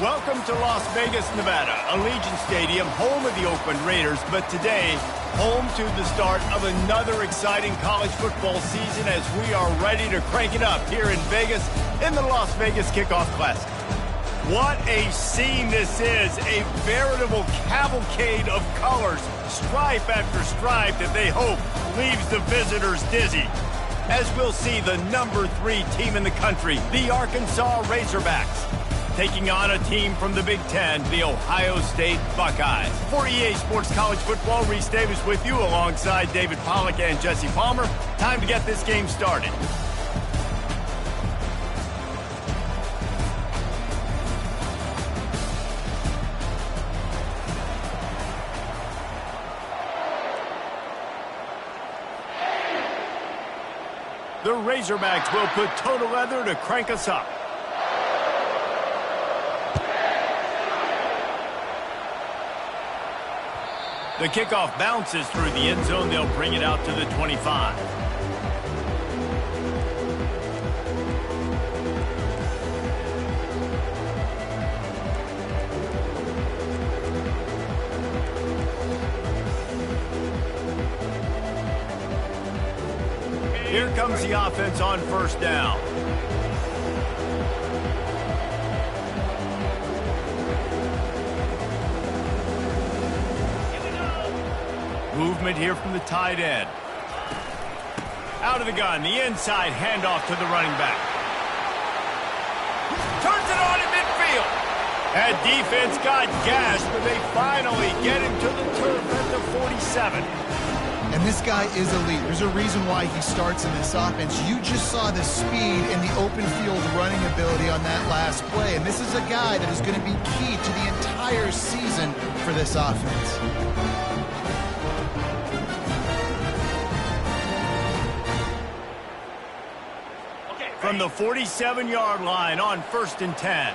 Welcome to Las Vegas, Nevada, Allegiant Stadium, home of the Oakland Raiders, but today, home to the start of another exciting college football season as we are ready to crank it up here in Vegas in the Las Vegas Kickoff Classic. What a scene this is, a veritable cavalcade of colors, stripe after stripe that they hope leaves the visitors dizzy. As we'll see the number 3 team in the country, the Arkansas Razorbacks, taking on a team from the Big Ten, the Ohio State Buckeyes. For EA Sports College Football, Reese Davis with you alongside David Pollack and Jesse Palmer. Time to get this game started. The Razorbacks will put total leather to crank us up. The kickoff bounces through the end zone. They'll bring it out to the 25. Here comes the offense on first down. Movement here from the tight end. Out of the gun, the inside handoff to the running back. Turns it on in midfield. That defense got gashed, but they finally get him to the turf at the 47. And this guy is elite. There's a reason why he starts in this offense. You just saw the speed and the open field running ability on that last play. And this is a guy that is going to be key to the entire season for this offense. From the 47-yard line on 1st and 10.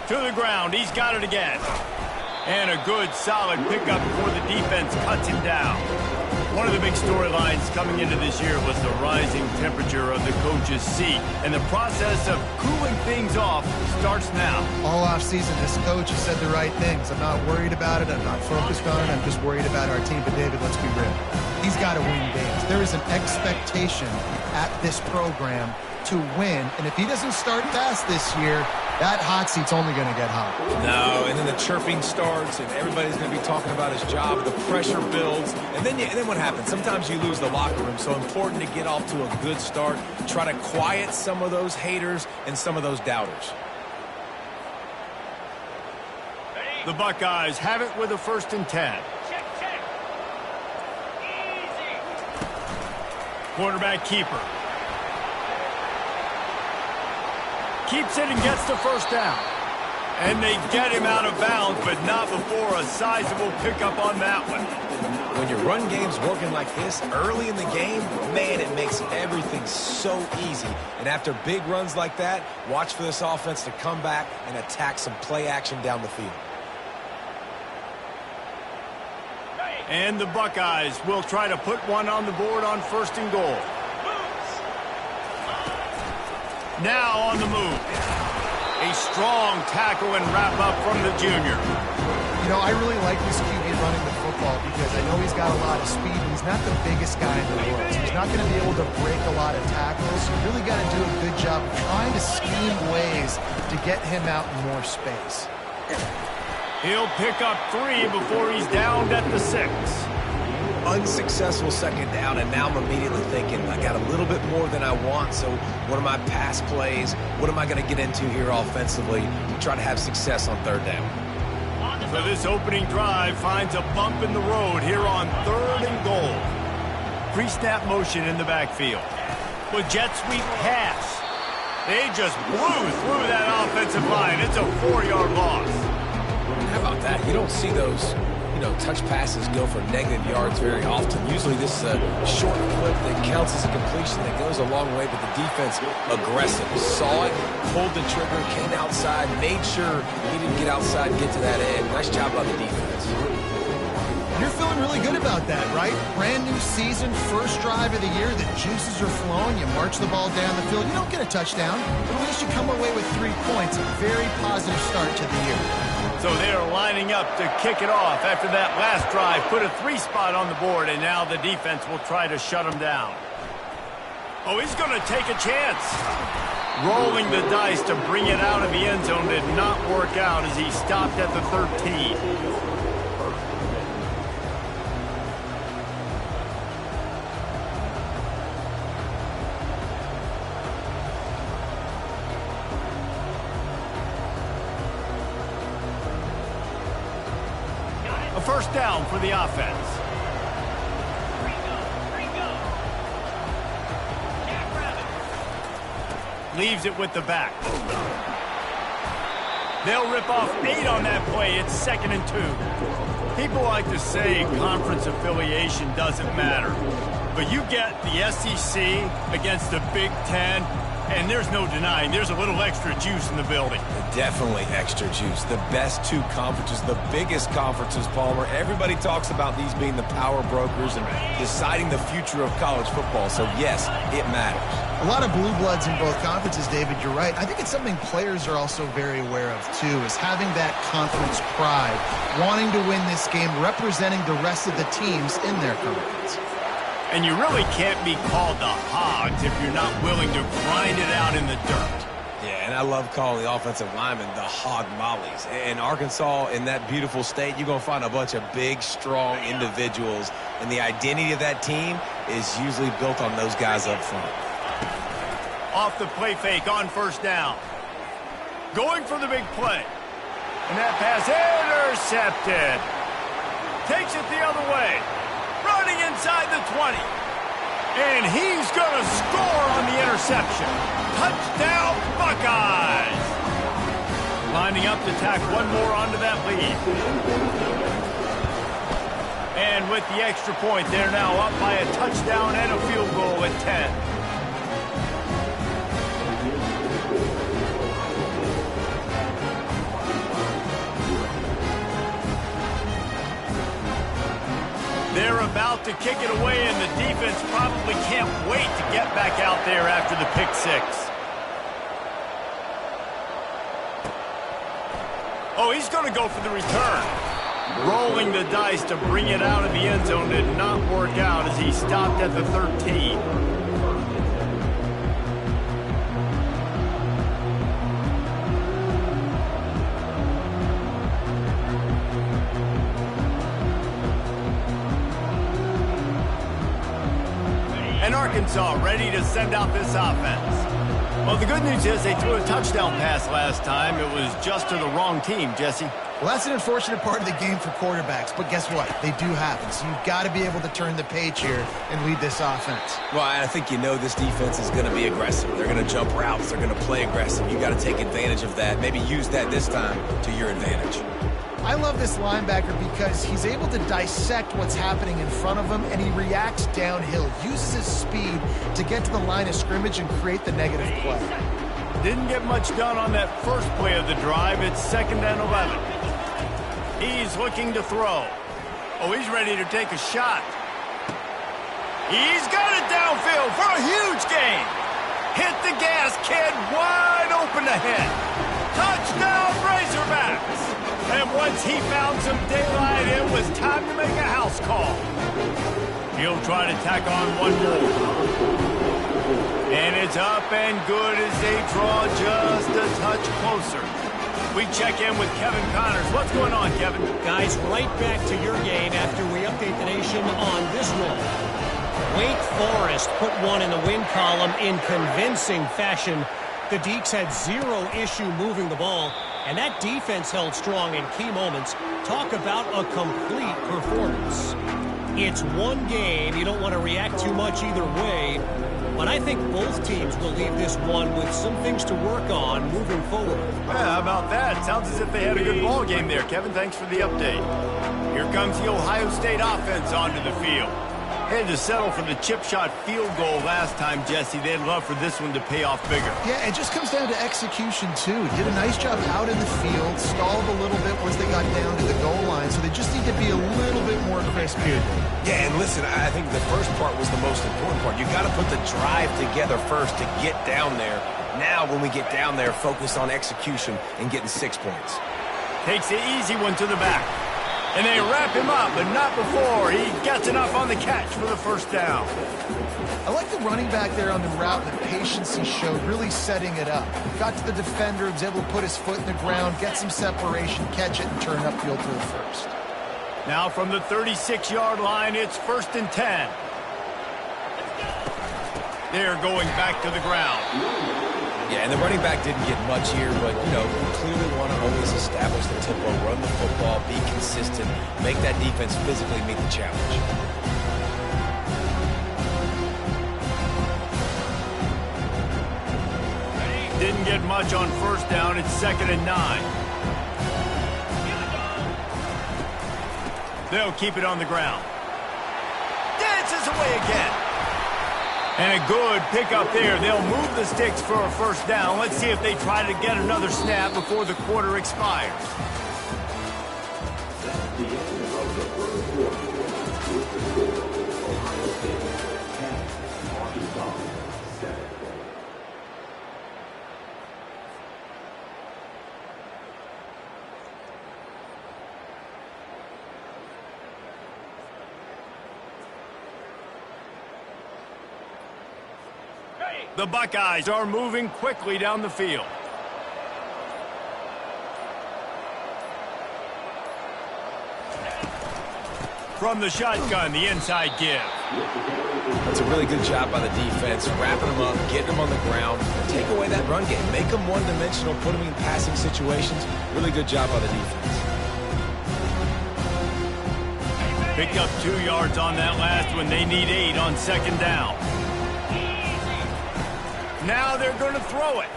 To the ground, he's got it again. And a good, solid pickup before the defense cuts him down. One of the big storylines coming into this year was the rising temperature of the coach's seat. And the process of cooling things off starts now. All offseason, this coach has said the right things. I'm not worried about it. I'm not focused on it. I'm just worried about our team. But, David, let's be real. He's got to win games. There is an expectation at this program to win. And if he doesn't start fast this year, that hot seat's only going to get hot. No, and then the chirping starts, and everybody's going to be talking about his job. The pressure builds, and then what happens? Sometimes you lose the locker room. So important to get off to a good start. Try to quiet some of those haters and some of those doubters. The Buckeyes have it with a 1st and 10. Check. Easy. Quarterback keeper. Keeps it and gets the 1st down. And they get him out of bounds, but not before a sizable pickup on that one. When your run game's working like this early in the game, man, it makes everything so easy. And after big runs like that, watch for this offense to come back and attack some play action down the field. And the Buckeyes will try to put one on the board on 1st and goal. Now on the move. A strong tackle and wrap-up from the junior. You know, I really like this QB running the football because I know he's got a lot of speed, and he's not the biggest guy in the world. So he's not going to be able to break a lot of tackles. You really got to do a good job of trying to scheme ways to get him out in more space. He'll pick up 3 before he's downed at the 6. Unsuccessful 2nd down, and now I'm immediately thinking, I got a little bit more than I want, so what are my pass plays? What am I going to get into here offensively to try to have success on 3rd down? So this opening drive finds a bump in the road here on 3rd and goal. Pre-snap motion in the backfield. With jet sweep pass. They just blew through that offensive line. It's a 4-yard loss. How about that? You don't see those touch passes go for negative yards very often. Usually this is a short clip that counts as a completion that goes a long way, but the defense aggressive. Saw it, pulled the trigger, came outside, made sure he didn't get outside and get to that edge. Nice job by the defense. You're feeling really good about that, right? Brand new season, first drive of the year. The juices are flowing. You march the ball down the field. You don't get a touchdown, but at least you come away with 3 points. Very positive start to the year. So they're lining up to kick it off after that last drive. Put a 3 spot on the board, and now the defense will try to shut them down. Oh, he's going to take a chance. Rolling the dice to bring it out of the end zone did not work out as he stopped at the 13. A first down for the offense. Leaves it with the back. They'll rip off 8 on that play. It's 2nd and 2. People like to say conference affiliation doesn't matter. But you get the SEC against the Big Ten, and there's no denying there's a little extra juice in the building. Definitely extra juice. The best 2 conferences, the biggest conferences, Palmer. Everybody talks about these being the power brokers and deciding the future of college football. So, yes, it matters. A lot of blue bloods in both conferences, David. You're right. I think it's something players are also very aware of, too, is having that conference pride, wanting to win this game, representing the rest of the teams in their conference. And you really can't be called the Hogs if you're not willing to grind it out in the dirt. Yeah, and I love calling the offensive linemen the hog mollies. In Arkansas, in that beautiful state, you're going to find a bunch of big, strong individuals, and the identity of that team is usually built on those guys up front. Off the play fake on first down. Going for the big play. And that pass intercepted. Takes it the other way. Running inside the 20. And he's going to score on the interception. Touchdown, Buckeyes. Lining up to tack one more onto that lead. And with the extra point, they're now up by a touchdown and a field goal at 10. They're about to kick it away, and the defense probably can't wait to get back out there after the pick 6. Oh, he's going to go for the return. Rolling the dice to bring it out of the end zone did not work out as he stopped at the 13. And Arkansas ready to send out this offense. Well, the good news is they threw a touchdown pass last time. It was just to the wrong team, Jesse. Well, that's an unfortunate part of the game for quarterbacks, but guess what? They do happen, so you've got to be able to turn the page here and lead this offense. Well, I think you know this defense is going to be aggressive. They're going to jump routes. They're going to play aggressive. You got to take advantage of that. Maybe use that this time to your advantage. I love this linebacker because he's able to dissect what's happening in front of him, and he reacts downhill, uses his speed to get to the line of scrimmage and create the negative play. Didn't get much done on that first play of the drive. It's 2nd and 11. He's looking to throw. Oh, he's ready to take a shot. He's got it downfield for a huge gain. Hit the gas, kid. Wide open ahead. Touchdown, Razorbacks. And once he found some daylight, it was time to make a house call. He'll try to tack on one more. And it's up and good as they draw just a touch closer. We check in with Kevin Connors. What's going on, Kevin? Guys, right back to your game after we update the nation on this one. Wake Forest put one in the win column in convincing fashion. The Deacs had 0 issue moving the ball, and that defense held strong in key moments. Talk about a complete performance. It's one game. You don't want to react too much either way, but I think both teams will leave this one with some things to work on moving forward. Yeah, how about that? Sounds as if they had a good ball game there, Kevin. Thanks for the update. Here comes the Ohio State offense onto the field. Had to settle for the chip shot field goal last time, Jesse. They'd love for this one to pay off bigger. Yeah, it just comes down to execution, too. Did a nice job out in the field, stalled a little bit once they got down to the goal line, so they just need to be a little bit more crisp here. Yeah, and listen, I think the first part was the most important part. You got to put the drive together first to get down there. Now, when we get down there, focus on execution and getting 6 points. Takes the easy one to the back. And they wrap him up, but not before he gets enough on the catch for the first down. I like the running back there on the route and the patience he showed, really setting it up. Got to the defender, was able to put his foot in the ground, get some separation, catch it, and turn upfield to the first. Now from the 36-yard line, it's 1st and 10. They're going back to the ground. Yeah, and the running back didn't get much here, but, you clearly want to always establish the tempo, run the football, be consistent, make that defense physically meet the challenge. Didn't get much on first down. It's 2nd and 9. They'll keep it on the ground. Dances away again. And a good pickup there. They'll move the sticks for a first down. Let's see if they try to get another snap before the quarter expires. The Buckeyes are moving quickly down the field. From the shotgun, the inside give. That's a really good job by the defense, wrapping them up, getting them on the ground. Take away that run game. Make them one-dimensional, put them in passing situations. Really good job by the defense. Picked up 2 yards on that last one. They need 8 on 2nd down. Now they're going to throw it.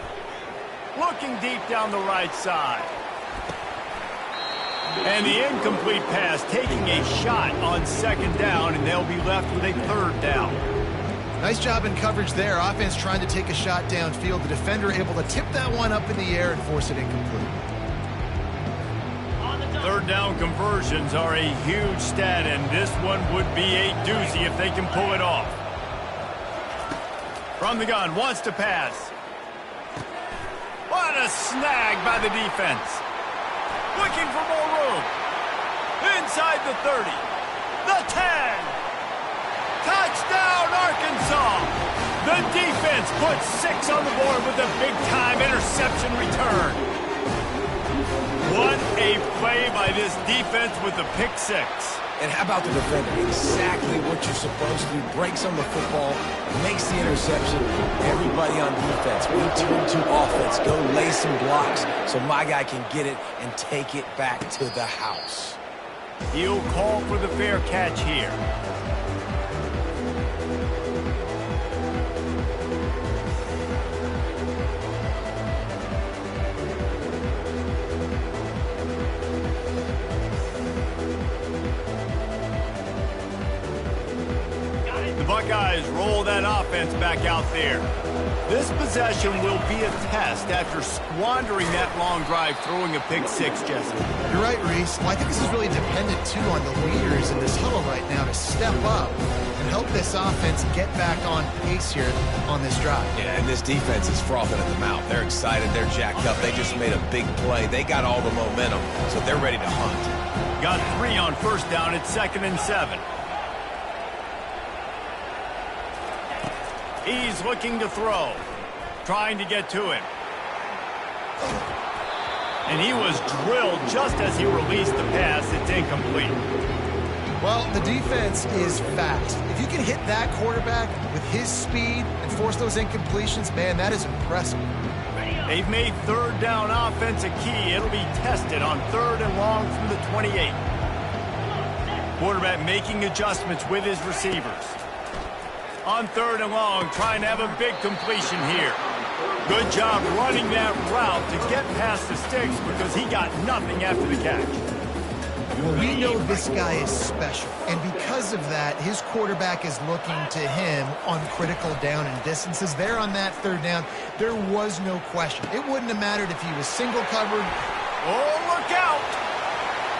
Looking deep down the right side. And the incomplete pass, taking a shot on 2nd down, and they'll be left with a 3rd down. Nice job in coverage there. Offense trying to take a shot downfield. The defender able to tip that one up in the air and force it incomplete. 3rd down conversions are a huge stat, and this one would be a doozy if they can pull it off. From the gun, wants to pass. What a snag by the defense. Looking for more room. Inside the 30. The 10. Touchdown, Arkansas. The defense puts 6 on the board with a big-time interception return. What a play by this defense with the pick 6. And how about the defender? Exactly what you're supposed to do. Breaks on the football, makes the interception. Everybody on defense, we turn to offense. Go lay some blocks so my guy can get it and take it back to the house. He'll call for the fair catch here. Buckeyes roll that offense back out there. This possession will be a test after squandering that long drive, throwing a pick 6, Jesse. You're right, Reese. Well, I think this is really dependent, too, on the leaders in this huddle right now to step up and help this offense get back on pace here on this drive. Yeah, and this defense is frothing at the mouth. They're excited. They're jacked up. They just made a big play. They got all the momentum, so they're ready to hunt. Got 3 on first down. It's 2nd and 7. He's looking to throw, trying to get to him. And he was drilled just as he released the pass. It's incomplete. Well, the defense is fast. If you can hit that quarterback with his speed and force those incompletions, man, that is impressive. They've made 3rd down offense a key. It'll be tested on 3rd and long from the 28. Quarterback making adjustments with his receivers. On 3rd and long, trying to have a big completion here. Good job running that route to get past the sticks because he got nothing after the catch. Well, we know this guy is special, and because of that, his quarterback is looking to him on critical down and distances. There on that third down, there was no question. It wouldn't have mattered if he was single covered. Oh, look out!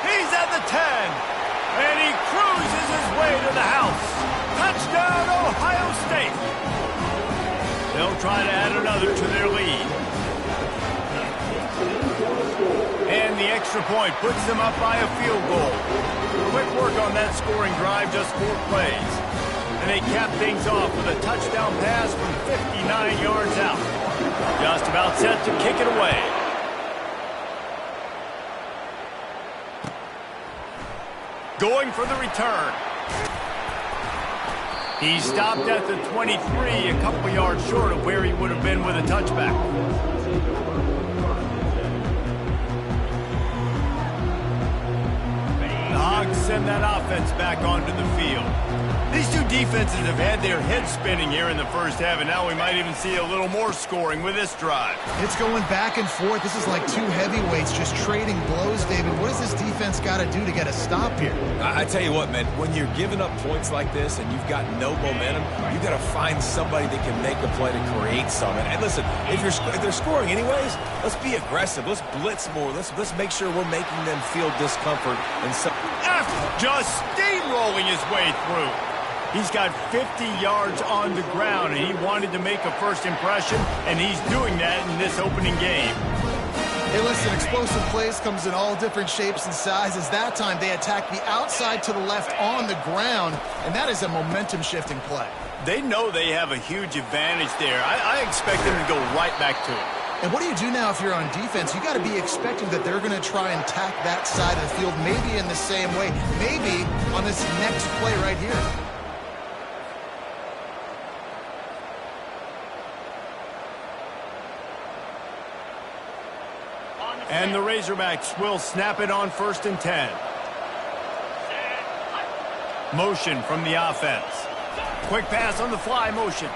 He's at the 10, and he cruises his way to the house. Touchdown, Ohio State! They'll try to add another to their lead. And the extra point puts them up by a field goal. Quick work on that scoring drive, just 4 plays. And they cap things off with a touchdown pass from 59 yards out. Just about set to kick it away. Going for the return. He stopped at the 23, a couple yards short of where he would have been with a touchback. The Hogs send that offense back onto the field. These two defenses have had their heads spinning here in the first half, and now we might even see a little more scoring with this drive. It's going back and forth. This is like two heavyweights just trading blows, David. What does this defense got to do to get a stop here? I tell you what, man, when you're giving up points like this and you've got no momentum, you've got to find somebody that can make a play to create something. And listen, if they're scoring anyways, let's be aggressive. Let's blitz more. Let's make sure we're making them feel discomfort. And After just steamrolling his way through. He's got 50 yards on the ground, and he wanted to make a first impression, and he's doing that in this opening game. Hey, listen, explosive plays comes in all different shapes and sizes. That time, they attack the outside to the left on the ground, and that is a momentum-shifting play. They know they have a huge advantage there. I expect them to go right back to it. And what do you do now if you're on defense? You got to be expecting that they're going to try and attack that side of the field, maybe in the same way, maybe on this next play right here. And the Razorbacks will snap it on 1st and 10. Motion from the offense. Quick pass on the fly motion.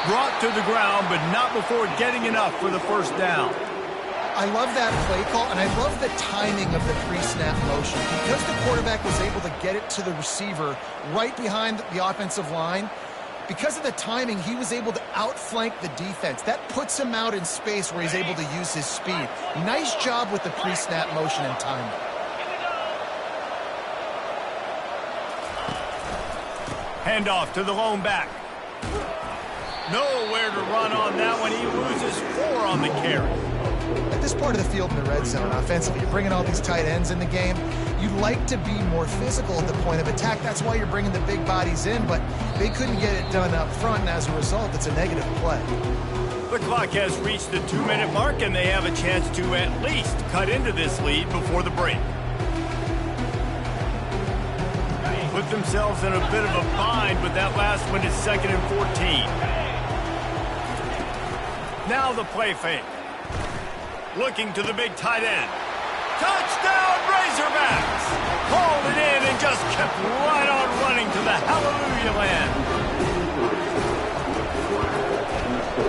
Brought to the ground, but not before getting enough for the first down. I love that play call, and I love the timing of the pre-snap motion. Because the quarterback was able to get it to the receiver right behind the offensive line, because of the timing, he was able to outflank the defense. That puts him out in space where he's able to use his speed. Nice job with the pre-snap motion and timing. Handoff to the lone back. Nowhere to run on that one. He loses 4 on the carry. At this part of the field in the red zone, offensively, you're bringing all these tight ends in the game. You'd like to be more physical at the point of attack. That's why you're bringing the big bodies in, but they couldn't get it done up front, and as a result, it's a negative play. The clock has reached the 2-minute mark, and they have a chance to at least cut into this lead before the break. Put themselves in a bit of a bind, but that last one is 2nd and 14. Now the play fake. Looking to the big tight end. Touchdown, Razorbacks! Hauled it in and just kept right on running to the hallelujah land.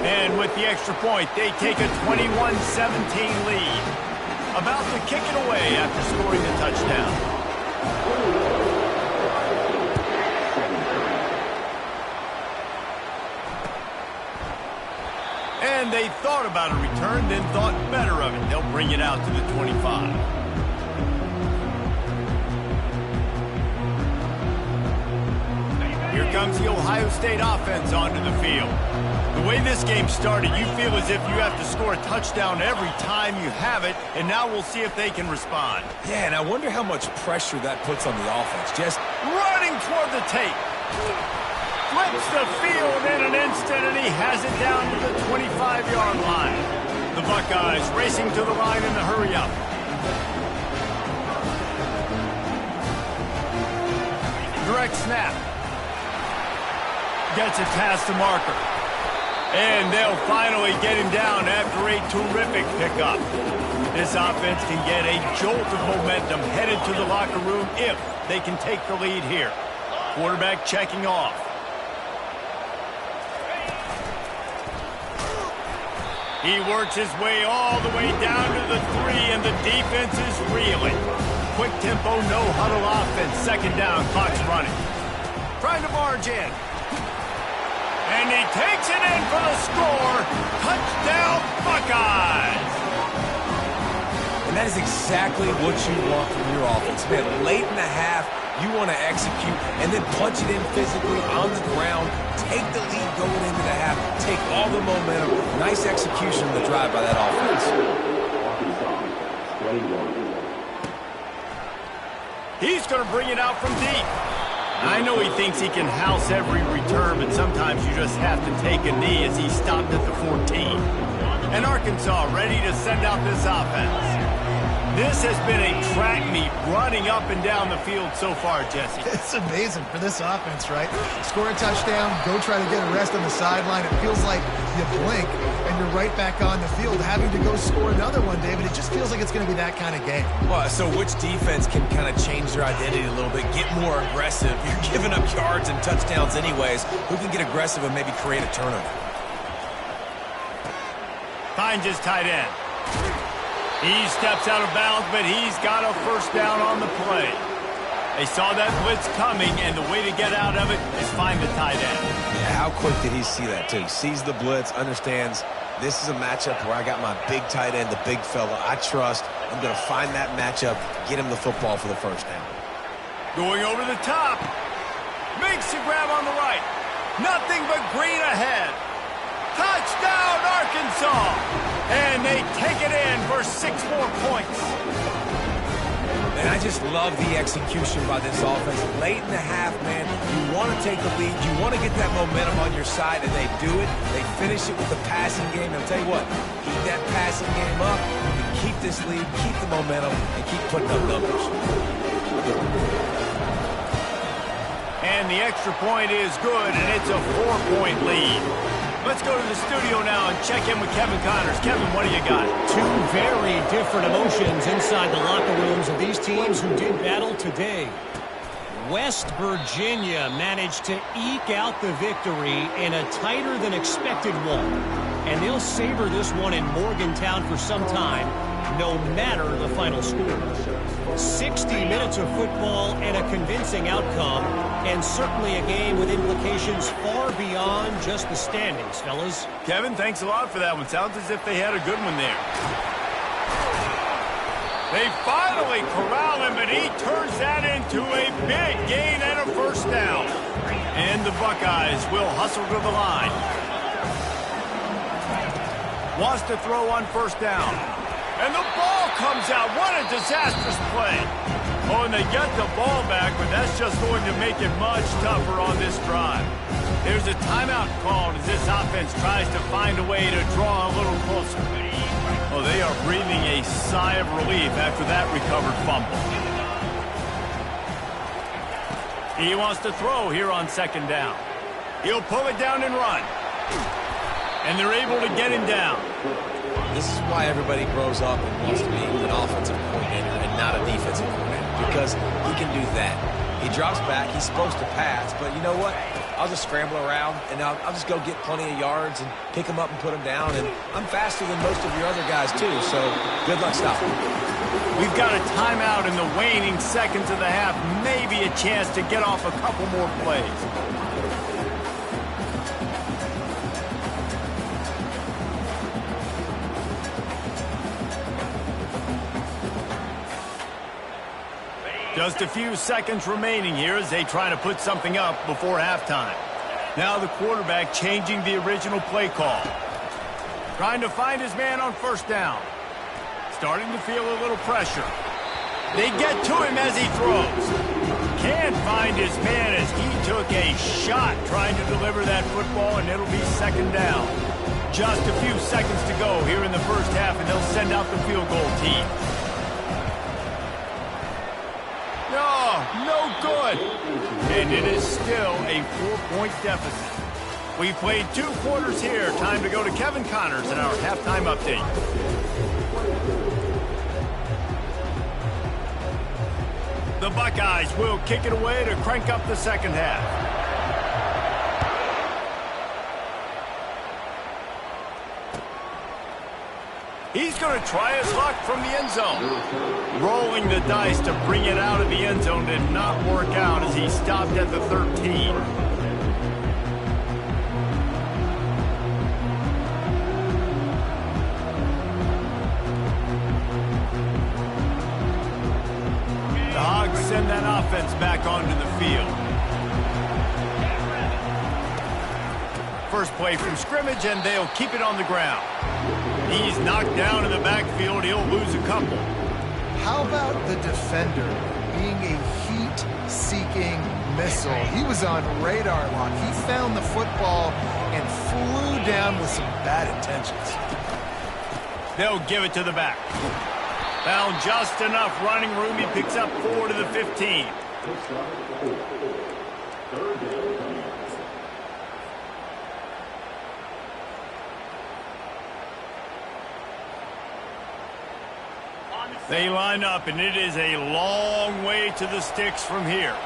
And with the extra point, they take a 21-17 lead. About to kick it away after scoring the touchdown. And they thought about a return, then thought better of it. They'll bring it out to the 25. Here comes the Ohio State offense onto the field. The way this game started, you feel as if you have to score a touchdown every time you have it, and now we'll see if they can respond. yeah, and I wonder how much pressure that puts on the offense. Just Running toward the tape. Flips the field in an instant, and he has it down to the 25-yard line. The Buckeyes racing to the line in the hurry-up. Direct snap. Gets it past the marker. And they'll finally get him down after a terrific pickup. This offense can get a jolt of momentum headed to the locker room if they can take the lead here. Quarterback checking off. He works his way all the way down to the 3, and the defense is reeling. Quick tempo, no huddle offense. Second down, clock's running. Trying to barge in. And he takes it in for the score. Touchdown, Buckeyes. And that is exactly what you want from your offense. Man, late in the half, you want to execute and then punch it in physically on the ground. Take the lead going into the half. Take all the momentum. Nice execution of the drive by that offense. He's going to bring it out from deep. I know he thinks he can house every return, but sometimes you just have to take a knee as he stopped at the 14. And Arkansas ready to send out this offense. This has been a track meet running up and down the field so far, Jesse. It's amazing for this offense, right? Score a touchdown, go try to get a rest on the sideline. It feels like you blink and you're right back on the field having to go score another one, David. It just feels like it's going to be that kind of game. Well, so which defense can kind of change their identity a little bit, get more aggressive? You're giving up yards and touchdowns anyways. Who can get aggressive and maybe create a turnover? Finds his tight end. He steps out of bounds, but he's got a first down on the play. They saw that blitz coming, and the way to get out of it is find the tight end. Yeah, how quick did he see that, too? Sees the blitz, understands this is a matchup where I got my big tight end, the big fella I trust. I'm going to find that matchup, get him the football for the first down. Going over the top. Makes the grab on the right. Nothing but green ahead. Touchdown, Arkansas! And they take it in for 6 more points. And I just love the execution by this offense. Late in the half, man, you want to take the lead. You want to get that momentum on your side, and they do it. They finish it with the passing game. And I'll tell you what, keep that passing game up. You keep this lead, keep the momentum, and keep putting up numbers. And the extra point is good, and it's a 4-point lead. Let's go to the studio now and check in with Kevin Connors. Kevin, what do you got? Two very different emotions inside the locker rooms of these teams who did battle today. West Virginia managed to eke out the victory in a tighter than expected one. And they'll savor this one in Morgantown for some time, no matter the final score. 60 minutes of football and a convincing outcome, and certainly a game with implications far beyond just the standings, fellas. Kevin, thanks a lot for that one. Sounds as if they had a good one there. They finally corral him, but he turns that into a big gain and a first down. And the Buckeyes will hustle to the line. Wants to throw on first down. And the ball comes out. What a disastrous play. Oh, and they get the ball back, but that's just going to make it much tougher on this drive. There's a timeout called as this offense tries to find a way to draw a little closer. Oh, they are breathing a sigh of relief after that recovered fumble. He wants to throw here on second down. He'll pull it down and run. And they're able to get him down. This is why everybody grows up and wants to be an offensive coordinator and not a defensive coordinator, because he can do that. He drops back. He's supposed to pass, but you know what? I'll just scramble around, and I'll just go get plenty of yards and pick them up and put them down, and I'm faster than most of your other guys, too, so good luck stopping. We've got a timeout in the waning seconds of the half, maybe a chance to get off a couple more plays. Just a few seconds remaining here as they try to put something up before halftime. Now the quarterback changing the original play call. Trying to find his man on first down. Starting to feel a little pressure. They get to him as he throws. Can't find his man as he took a shot trying to deliver that football, and it'll be second down. Just a few seconds to go here in the first half, and they'll send out the field goal team. No good. And it is still a 4-point deficit. We played 2 quarters here. Time to go to Kevin Connors in our halftime update. The Buckeyes will kick it away to crank up the second half. He's going to try his luck from the end zone. Rolling the dice to bring it out of the end zone did not work out as he stopped at the 13. The Hogs send that offense back onto the field. First play from scrimmage, and they'll keep it on the ground. He's knocked down in the backfield. He'll lose a couple. How about the defender being a heat-seeking missile? He was on radar lock. He found the football and flew down with some bad intentions. They'll give it to the back. Found just enough running room. He picks up 4 to the 15. They line up, and it is a long way to the sticks from here.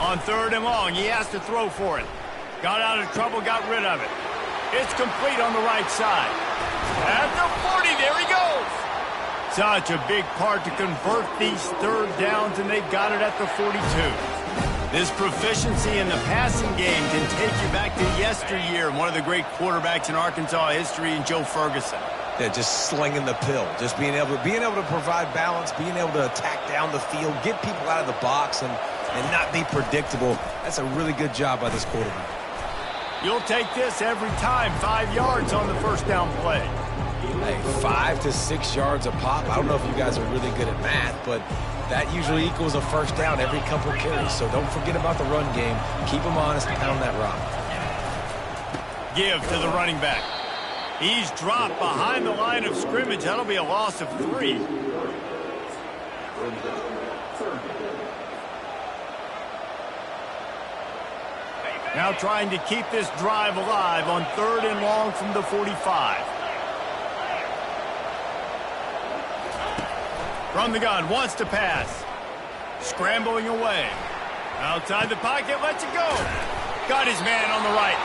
On 3rd and long, he has to throw for it. Got out of trouble, got rid of it. It's complete on the right side. At the 40, there he goes. Such a big part to convert these 3rd downs, and they've got it at the 42. This proficiency in the passing game can take you back to yesteryear and one of the great quarterbacks in Arkansas history, in Joe Ferguson. Yeah, just slinging the pill, just being able to provide balance, being able to attack down the field, get people out of the box, and not be predictable. That's a really good job by this quarterback. You'll take this every time. 5 yards on the first down play. Hey, 5 to 6 yards a pop. I don't know if you guys are really good at math, but that usually equals a first down every couple carries. So don't forget about the run game. Keep them honest and pound that rock. Give to the running back. He's dropped behind the line of scrimmage. That'll be a loss of 3. Now trying to keep this drive alive on 3rd and long from the 45. From the gun, wants to pass. Scrambling away. Outside the pocket, lets it go. Got his man on the right.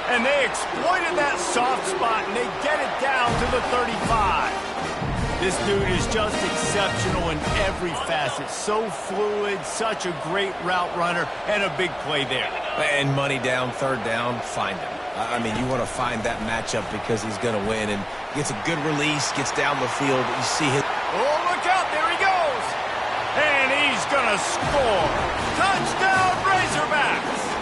And they exploited that soft spot, and they get it down to the 35. This dude is just exceptional in every facet. So fluid, such a great route runner, and a big play there. And money down, 3rd down, find him. I mean, you want to find that matchup because he's going to win, and gets a good release, gets down the field. You see his... Oh, look out, there he goes. And he's going to score. Touchdown, Razorbacks.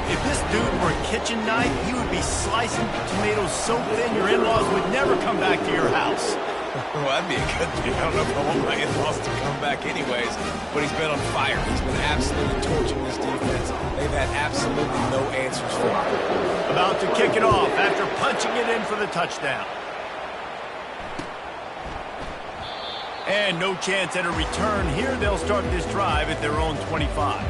If this dude were a kitchen knife, he would be slicing tomatoes so thin your in-laws would never come back to your house. Well, that'd be a good thing. I don't know if I want my in-laws to come back anyways, but he's been on fire. He's been absolutely torching this defense. They've had absolutely no answers for him. About to kick it off after punching it in for the touchdown. And no chance at a return here. They'll start this drive at their own 25.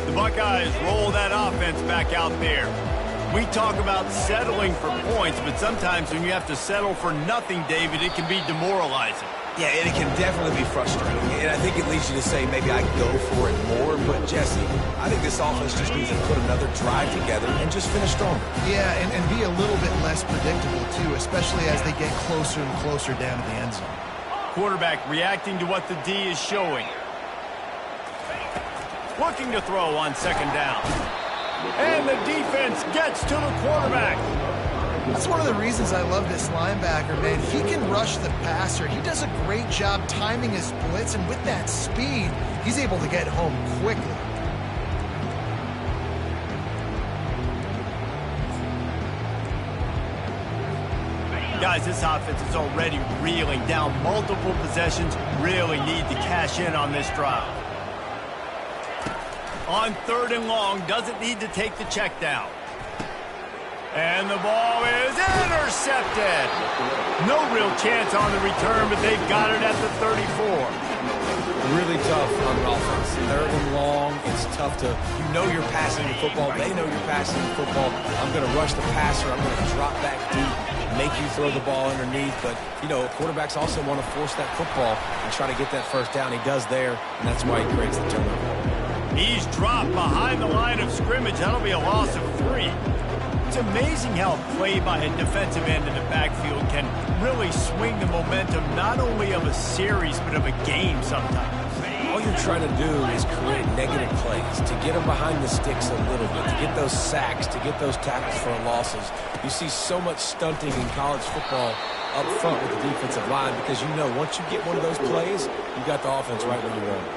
The Buckeyes roll that offense back out there. We talk about settling for points, but sometimes when you have to settle for nothing, David, it can be demoralizing. Yeah, and it can definitely be frustrating. And I think it leads you to say maybe I go for it more. But, Jesse, I think this offense just needs to put another drive together and just finish stronger. Yeah, and be a little bit less predictable, too, especially as they get closer and closer down to the end zone. Quarterback reacting to what the D is showing. Looking to throw on 2nd down. And the defense gets to the quarterback. That's one of the reasons I love this linebacker, man. He can rush the passer. He does a great job timing his blitz, and with that speed, he's able to get home quickly. Guys, this offense is already reeling down multiple possessions. Really need to cash in on this drive. On 3rd and long, doesn't need to take the check down. And the ball is intercepted. No real chance on the return, but they've got it at the 34. Really tough on offense. Third and long, it's tough to, you're passing the football. They know you're passing the football. I'm going to rush the passer. I'm going to drop back deep, make you throw the ball underneath. But, quarterbacks also want to force that football and try to get that first down. He does there, and that's why he creates the turnover. He's dropped behind the line of scrimmage. That'll be a loss of 3. It's amazing how a play by a defensive end in the backfield can really swing the momentum not only of a series but of a game sometimes. All you're trying to do is create negative plays, to get them behind the sticks a little bit, to get those sacks, to get those tackles for losses. You see so much stunting in college football up front with the defensive line because once you get one of those plays, you got the offense right where you want it.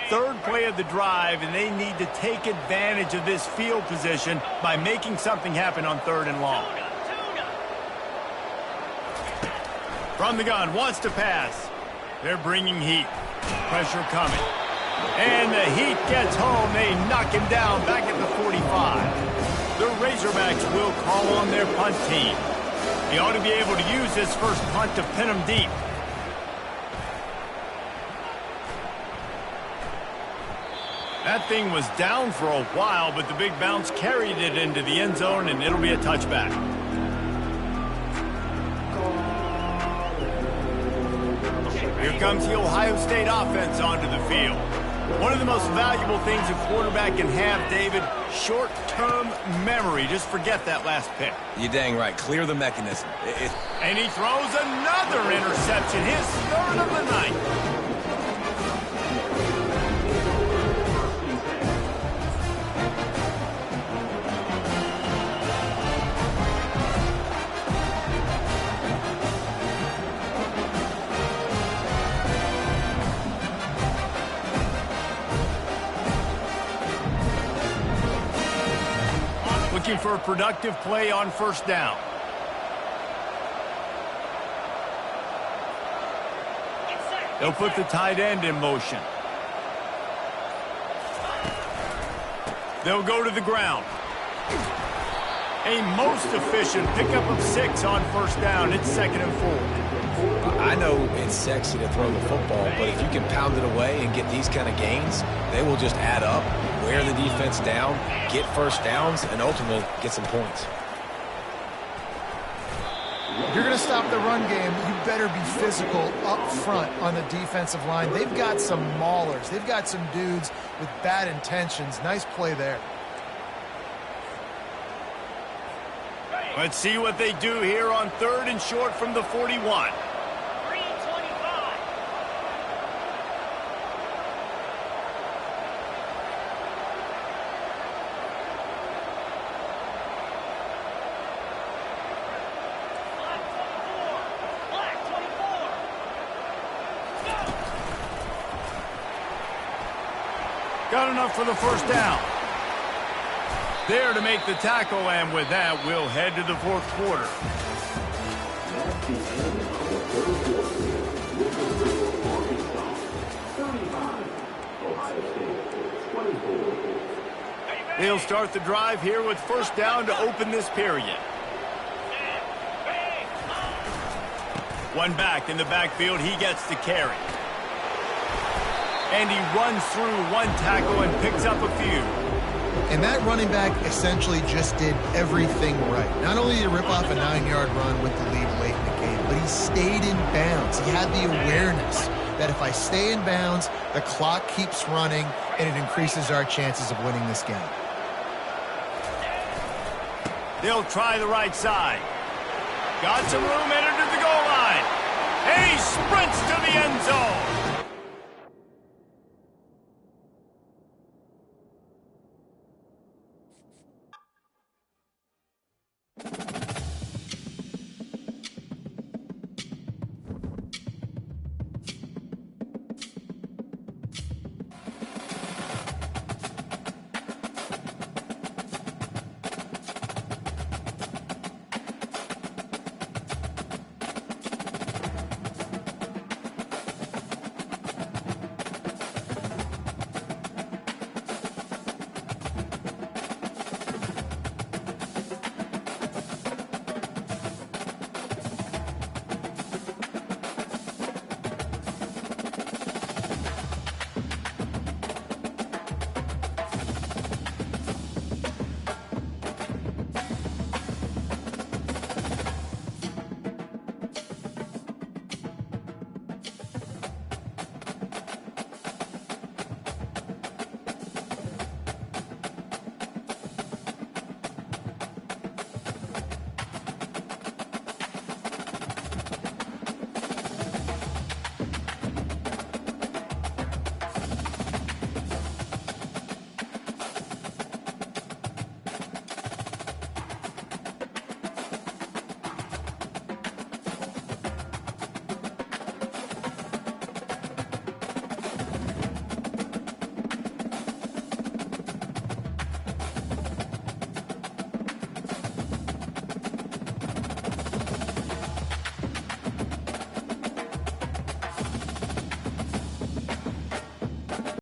Third play of the drive, and they need to take advantage of this field position by making something happen on 3rd and long. From the gun, wants to pass. They're bringing heat. Pressure coming. And the heat gets home. They knock him down back at the 45. The Razorbacks will call on their punt team. They ought to be able to use this first punt to pin them deep. That thing was down for a while, but the big bounce carried it into the end zone, and it'll be a touchback. Here comes the Ohio State offense onto the field. One of the most valuable things a quarterback can have, David, short-term memory. Just forget that last pick. You're dang right. Clear the mechanism. And he throws another interception, his 3rd of the night. Looking for a productive play on 1st down. They'll put the tight end in motion. They'll go to the ground. A most efficient pickup of 6 on 1st down. It's 2nd and 4. I know it's sexy to throw the football, but if you can pound it away and get these kind of gains, they will just add up, wear the defense down, get first downs, and ultimately get some points. If you're going to stop the run game, you better be physical up front on the defensive line. They've got some maulers. They've got some dudes with bad intentions. Nice play there. Let's see what they do here on 3rd and short from the 41. Got enough for the 1st down. There to make the tackle, and with that, we'll head to the 4th quarter. They'll start the drive here with 1st down to open this period. One back in the backfield, he gets the carry. And he runs through one tackle and picks up a few. And that running back essentially just did everything right. Not only did he rip off a 9-yard run with the lead late in the game, but he stayed in bounds. He had the awareness that if I stay in bounds, the clock keeps running, and it increases our chances of winning this game. They'll try the right side. Got some room, entered to the goal line. And he sprints to the end zone.